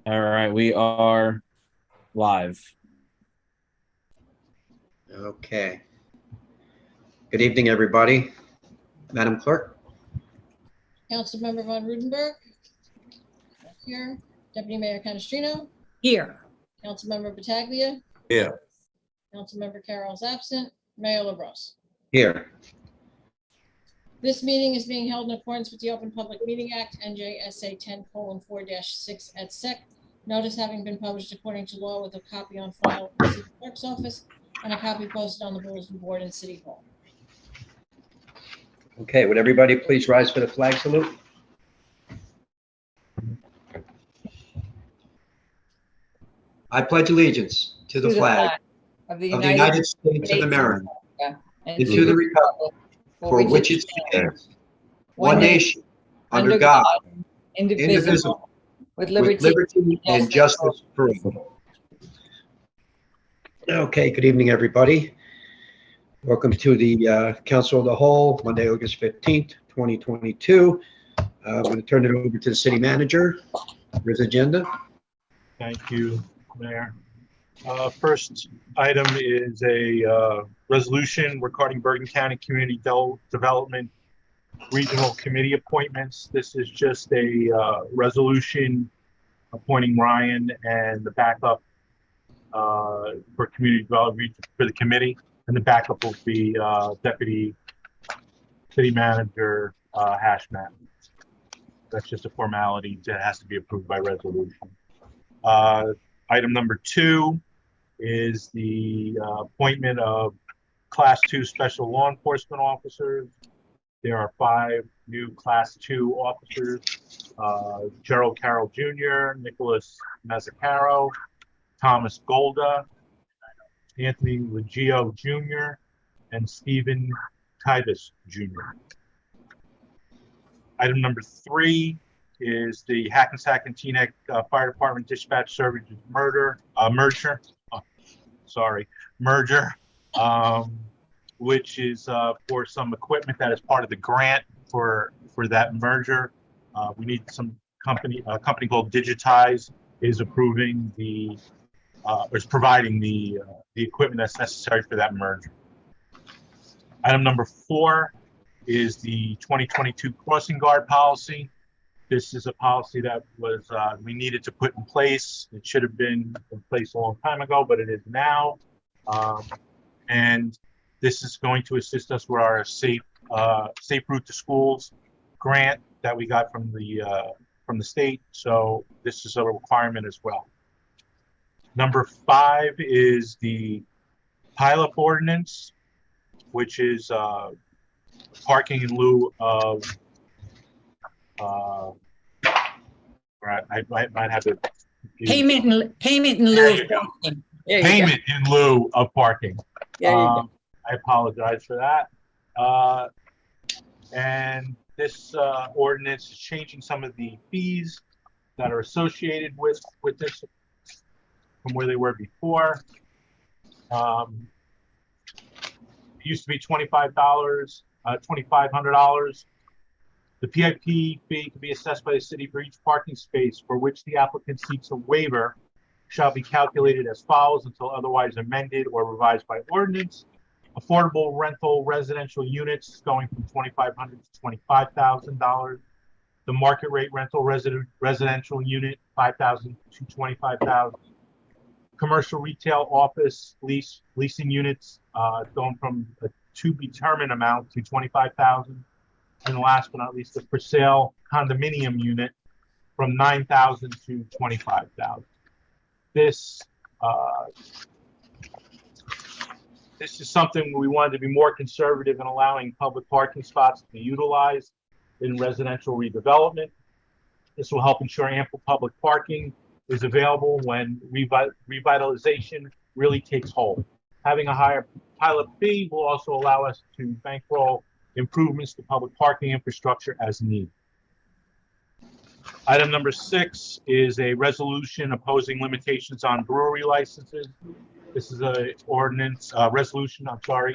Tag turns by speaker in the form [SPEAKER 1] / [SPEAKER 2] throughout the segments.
[SPEAKER 1] All right, we are live.
[SPEAKER 2] Okay. Good evening, everybody. Madam Clerk.
[SPEAKER 3] Councilmember Von Rudenberg. Here. Deputy Mayor Canestrino.
[SPEAKER 4] Here.
[SPEAKER 3] Councilmember Battaglia.
[SPEAKER 2] Here.
[SPEAKER 3] Councilmember Carroll is absent. Mayor LaBrus.
[SPEAKER 2] Here.
[SPEAKER 3] This meeting is being held in accordance with the Open Public Meeting Act, NJSA 10:4-6 et sec. Notice having been published according to law with a copy on file in the City Clerk's office and a copy posted on the bulletin board in City Hall.
[SPEAKER 2] Okay, would everybody please rise for the flag salute? I pledge allegiance to the flag
[SPEAKER 4] of the
[SPEAKER 2] of the United States of America and to the republic for which it stands, one nation, under God, indivisible, with liberty and justice for all. Okay, good evening, everybody. Welcome to the Council of the Whole, Monday, August 15th, 2022. I'm going to turn it over to the city manager for his agenda.
[SPEAKER 5] Thank you, Mayor. First item is a resolution regarding Bergen County Community Development Regional Committee appointments. This is just a resolution appointing Ryan and the backup for community development for the committee, and the backup will be Deputy City Manager Hashmat. That's just a formality that has to be approved by resolution. Item number 2 is the appointment of Class 2 Special Law Enforcement Officers. There are 5 new Class 2 officers: Gerald Carroll Jr., Nicholas Mazzacaro, Thomas Golda, Anthony Leggio Jr., and Stephen Titus Jr. Item number 3 is the Hackensack and Teaneck Fire Department Dispatch Services merger, which is for some equipment that is part of the grant for that merger. We need a company called Digitize is approving is providing the equipment that's necessary for that merger. Item number 4 is the 2022 crossing guard policy. This is a policy that was we needed to put in place. It should have been in place a long time ago, but it is now. And this is going to assist us with our safe route to schools grant that we got from the state. So this is a requirement as well. Number 5 is the pilot ordinance, which is parking in lieu of. I might have to.
[SPEAKER 4] Payment in lieu of parking.
[SPEAKER 5] Payment in lieu of parking.
[SPEAKER 4] There you go.
[SPEAKER 5] I apologize for that. And this ordinance is changing some of the fees that are associated with this from where they were before. It used to be $2,500. The PIP fee to be assessed by the city for each parking space for which the applicant seeks a waiver shall be calculated as follows until otherwise amended or revised by ordinance. Affordable rental residential units going from $2,500 to $25,000. The market rate rental residential unit $5,000 to $25,000. Commercial retail office leasing units going from a to be determined amount to $25,000. And last but not least, the for sale condominium unit from $9,000 to $25,000. This is something we wanted to be more conservative in allowing public parking spots to be utilized in residential redevelopment. This will help ensure ample public parking is available when revitalization really takes hold. Having a higher pilot fee will also allow us to bankroll improvements to public parking infrastructure as needed. Item number 6 is a resolution opposing limitations on brewery licenses. This is a resolution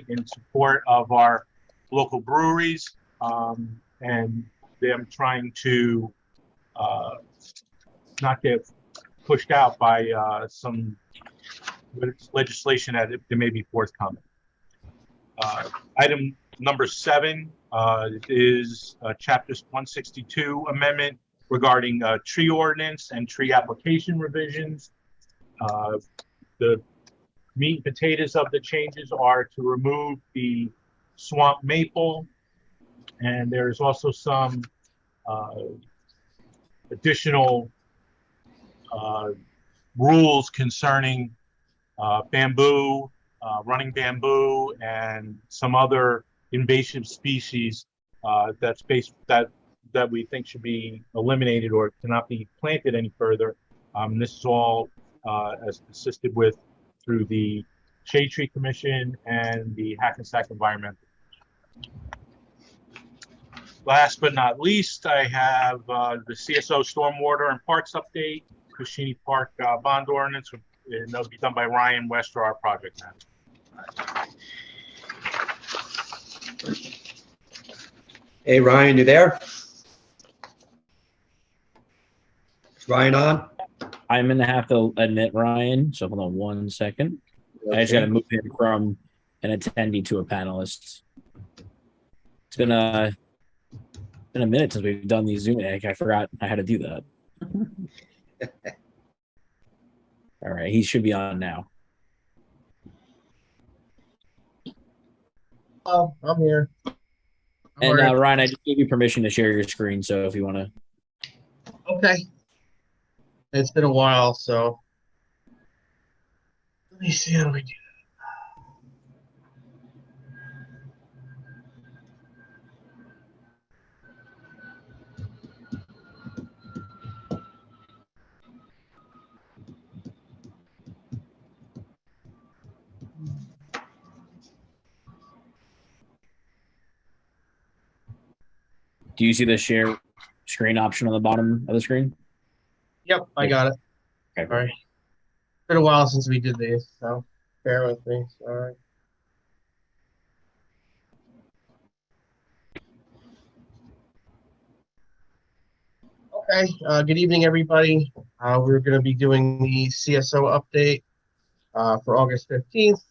[SPEAKER 5] in support of our local breweries and them trying to not get pushed out by some legislation that may be forthcoming. Item number 7 is Chapter 162 amendment regarding tree ordinance and tree application revisions. The meat and potatoes of the changes are to remove the swamp maple, and there's also some additional rules concerning bamboo, running bamboo, and some other invasive species that we think should be eliminated or cannot be planted any further. This is all as assisted with through the Shade Tree Commission and the Hackensack Environmental. Last but not least, I have the CSO Stormwater and Parks update, Cushini Park bond ordinance, and that'll be done by Ryan Wester, our project manager.
[SPEAKER 2] Hey, Ryan, you there? Is Ryan on?
[SPEAKER 1] I'm gonna have to admit Ryan, so hold on 1 second. I just gotta move him from an attendee to a panelist. It's been a minute since we've done these Zoom. I forgot I had to do that. All right, he should be on now.
[SPEAKER 6] Oh, I'm here.
[SPEAKER 1] And Ryan, I just gave you permission to share your screen, so if you want to.
[SPEAKER 6] Okay. It's been a while, so let me see, how do we do
[SPEAKER 1] Do you see the share screen option on the bottom of the screen?
[SPEAKER 6] Yep, I got it.
[SPEAKER 1] Okay.
[SPEAKER 6] All right. It's been a while since we did these, so bear with me. Sorry. Okay. Good evening, everybody. We're going to be doing the CSO update for August 15th.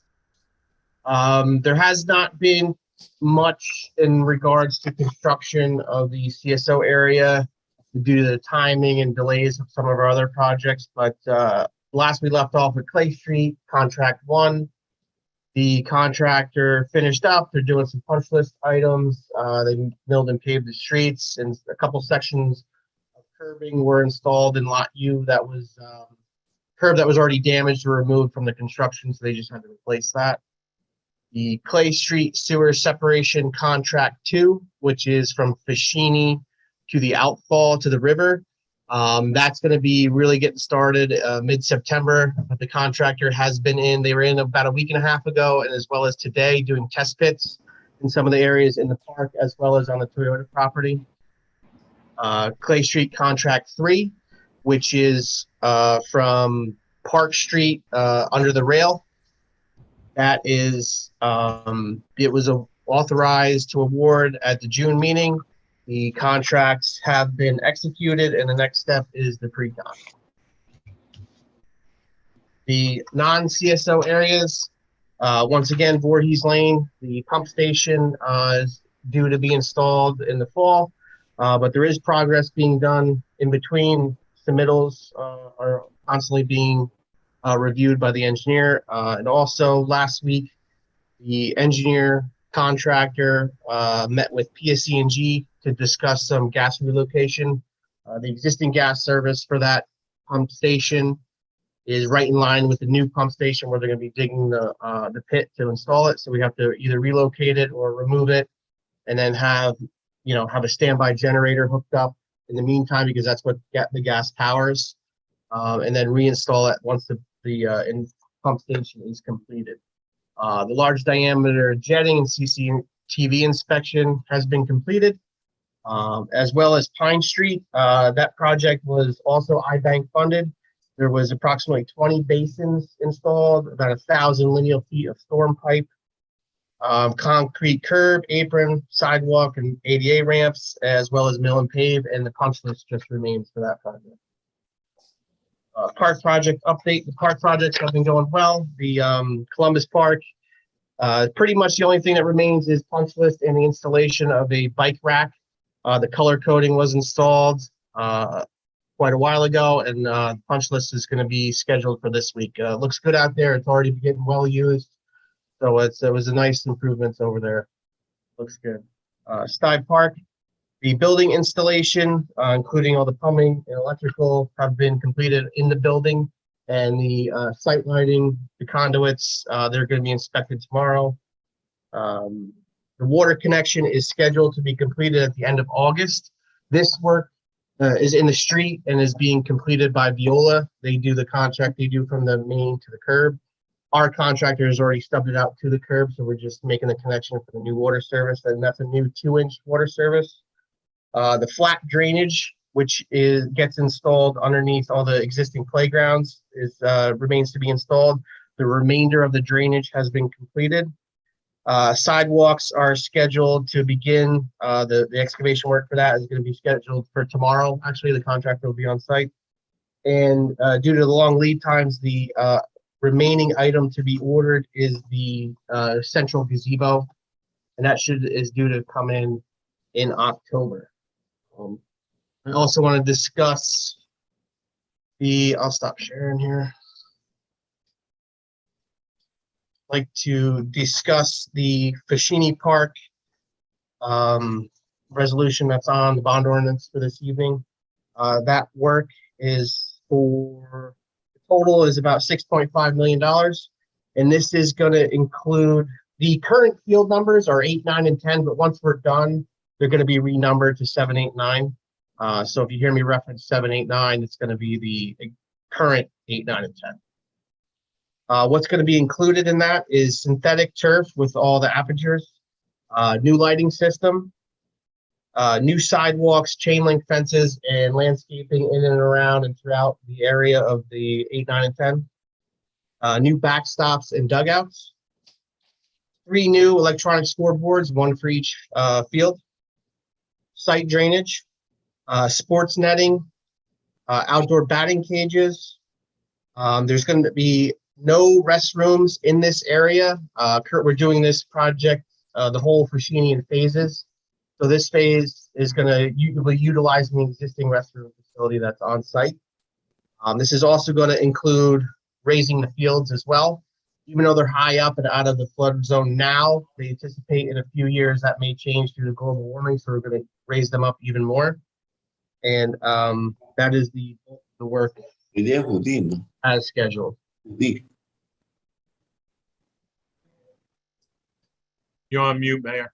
[SPEAKER 6] There has not been much in regards to construction of the CSO area due to the timing and delays of some of our other projects, but last we left off with Clay Street, contract 1. The contractor finished up. They're doing some punch list items. They milled and paved the streets, and a couple sections of curbing were installed in Lot U. That was curb that was already damaged or removed from the construction, so they just had to replace that. The Clay Street Sewer Separation Contract 2, which is from Fashini to the outfall to the river. That's going to be really getting started mid-September, but the contractor has been in. They were in about a week and a half ago, and as well as today, doing test pits in some of the areas in the park, as well as on the Toyota property. Clay Street Contract 3, which is from Park Street under the rail. That is, it was authorized to award at the June meeting. The contracts have been executed, and the next step is the pre-con. The non-CSO areas, once again, Voorhees Lane, the pump station is due to be installed in the fall, but there is progress being done in between. Submittals are constantly being reviewed by the engineer. And also last week, the engineer contractor met with PSE&G to discuss some gas relocation. The existing gas service for that pump station is right in line with the new pump station where they're going to be digging the pit to install it. So we have to either relocate it or remove it, and then have a standby generator hooked up in the meantime, because that's what the gas powers, and then reinstall it once the pump station is completed. The large diameter jetting and CCTV inspection has been completed, as well as Pine Street. That project was also I-Bank funded. There was approximately 20 basins installed, about 1,000 linear feet of storm pipe, concrete curb, apron, sidewalk, and ADA ramps, as well as mill and pave, and the punch list just remains for that project. Park project update. The park projects have been going well. The Columbus Park, pretty much the only thing that remains is punch list and the installation of a bike rack. The color coding was installed quite a while ago, and punch list is going to be scheduled for this week. Looks good out there. It's already getting well used, so it was a nice improvements over there. Looks good. Stuyve Park, the building installation, including all the plumbing and electrical, have been completed in the building, and the site lighting, the conduits, they're going to be inspected tomorrow. The water connection is scheduled to be completed at the end of August. This work is in the street and is being completed by Viola. They do the contract they do from the main to the curb. Our contractor has already stubbed it out to the curb, so we're just making the connection for the new water service, and that's a new 2-inch water service. The flat drainage, which gets installed underneath all the existing playgrounds, remains to be installed. The remainder of the drainage has been completed. Sidewalks are scheduled to begin. The excavation work for that is going to be scheduled for tomorrow. Actually, the contractor will be on site. And due to the long lead times, the remaining item to be ordered is the central gazebo, and that is due to come in October. I also want to discuss I'll stop sharing here. Like to discuss the Fashini Park resolution that's on the bond ordinance for this evening. That work is for total is about $6.5 million, and this is going to include the current field numbers are 8, 9, and 10, but once we're done, they're going to be renumbered to 7, 8, 9. So if you hear me reference 7, 8, 9, it's going to be the current 8, 9, and 10. What's going to be included in that is synthetic turf with all the apertures, new lighting system, new sidewalks, chain link fences, and landscaping in and around and throughout the area of the 8, 9, and 10. New backstops and dugouts. 3 new electronic scoreboards, 1 for each field. Site drainage, sports netting, outdoor batting cages. There's going to be no restrooms in this area. We're doing this project, the whole Fashini in phases. So this phase is going to be utilizing the existing restroom facility that's on site. This is also going to include raising the fields as well. Even though they're high up and out of the flood zone now, they anticipate in a few years that may change due to global warming, so we're going to raise them up even more. And that is the work as scheduled.
[SPEAKER 5] You're on mute, Mayor.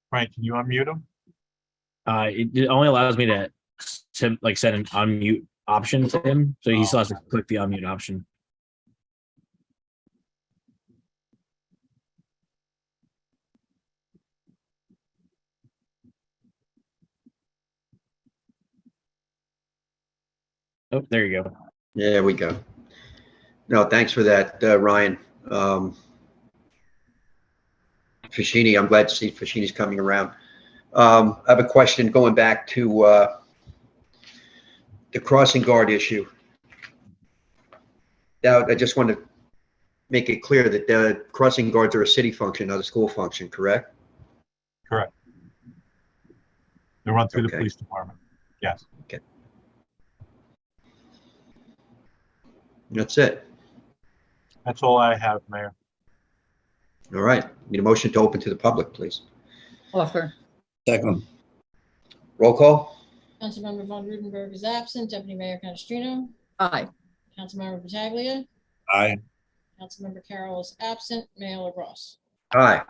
[SPEAKER 5] Frank, can you unmute him?
[SPEAKER 1] It only allows me to like set an unmute option to him, so he still has to click the unmute option. Oh, there you go.
[SPEAKER 2] There we go. No, thanks for that, Ryan. Fashini, I'm glad to see Fashini's coming around. I have a question going back to the crossing guard issue. Now, I just want to make it clear that the crossing guards are a city function, not a school function, correct?
[SPEAKER 5] Correct. They run through the
[SPEAKER 2] Okay.
[SPEAKER 5] police department. Yes.
[SPEAKER 2] Okay. That's it.
[SPEAKER 5] That's all I have, Mayor.
[SPEAKER 2] All right. Need a motion to open to the public, please.
[SPEAKER 4] Offer.
[SPEAKER 7] Second.
[SPEAKER 2] Roll call.
[SPEAKER 3] Councilmember Von Rudenberg is absent. Deputy Mayor Canestrino.
[SPEAKER 4] Aye.
[SPEAKER 3] Councilmember Pataglia.
[SPEAKER 7] Aye.
[SPEAKER 3] Councilmember Carroll is absent. Mayor LaBrus.
[SPEAKER 2] Aye.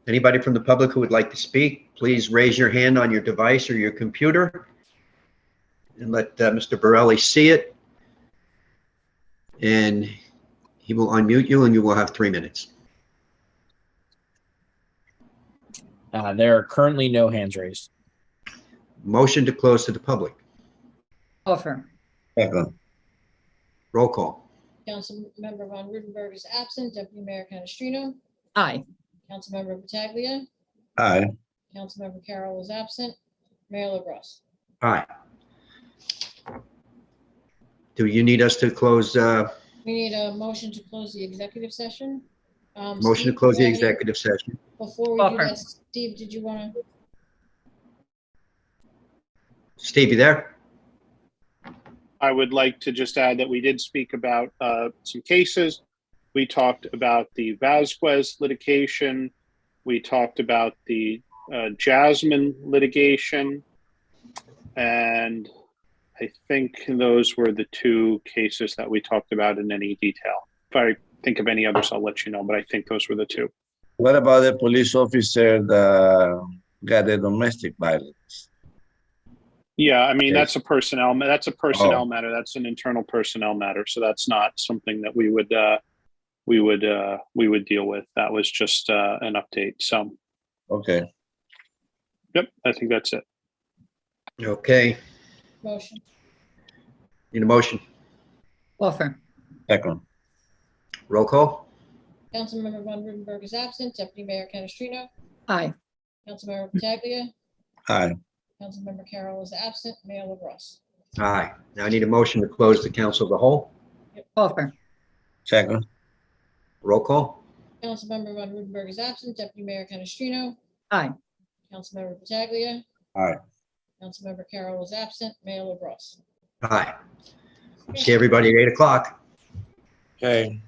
[SPEAKER 2] Anybody from the public who would like to speak, please raise your hand on your device or your computer and let Mr. Borelli see it. And he will unmute you and you will have 3 minutes.
[SPEAKER 1] There are currently no hands raised.
[SPEAKER 2] Motion to close to the public.
[SPEAKER 4] Offer.
[SPEAKER 7] Second.
[SPEAKER 2] Roll call.
[SPEAKER 3] Councilmember Von Rudenberg is absent. Deputy Mayor Canestrino.
[SPEAKER 4] Aye.
[SPEAKER 3] Councilmember Pataglia.
[SPEAKER 7] Aye.
[SPEAKER 3] Councilmember Carroll is absent. Mayor LaBrus.
[SPEAKER 2] Aye. Do you need us to close,
[SPEAKER 3] We need a motion to close the executive session.
[SPEAKER 2] motion to
[SPEAKER 3] Steve,
[SPEAKER 2] close the
[SPEAKER 3] do you have any-
[SPEAKER 2] executive session?
[SPEAKER 3] Before we do
[SPEAKER 4] Offer.
[SPEAKER 3] that, Steve, did you want to?
[SPEAKER 2] Steve, you there?
[SPEAKER 8] I would like to just add that we did speak about some cases. We talked about the Vasquez litigation. We talked about the Jasmine litigation. And I think those were the two cases that we talked about in any detail. If I think of any others, I'll let you know, but I think those were the two.
[SPEAKER 7] What about the police officer that got a domestic violence?
[SPEAKER 8] Yeah, I mean,
[SPEAKER 7] Okay.
[SPEAKER 8] that's a personnel matter. That's an internal personnel matter. So that's not something that we would deal with. That was just an update. So,
[SPEAKER 7] Okay.
[SPEAKER 8] yep, I think that's it.
[SPEAKER 2] Okay,
[SPEAKER 3] Motion.
[SPEAKER 2] need a motion?
[SPEAKER 4] Offer.
[SPEAKER 7] Second.
[SPEAKER 2] Roll call?
[SPEAKER 3] Councilmember Von Rudenberg is absent. Deputy Mayor Canestrino.
[SPEAKER 4] Aye.
[SPEAKER 3] Councilmember Pataglia.
[SPEAKER 7] Aye.
[SPEAKER 3] Councilmember Carroll is absent. Mayor LaBrus.
[SPEAKER 2] Aye. Now I need a motion to close the council of the whole.
[SPEAKER 4] Offer.
[SPEAKER 7] Second.
[SPEAKER 2] Roll call?
[SPEAKER 3] Councilmember Von Rudenberg is absent. Deputy Mayor Canestrino.
[SPEAKER 4] Aye.
[SPEAKER 3] Councilmember Pataglia.
[SPEAKER 7] Aye.
[SPEAKER 3] Councilmember Carroll is absent. Mayor LaBrus.
[SPEAKER 2] Aye. See everybody at 8 o'clock.
[SPEAKER 7] Okay.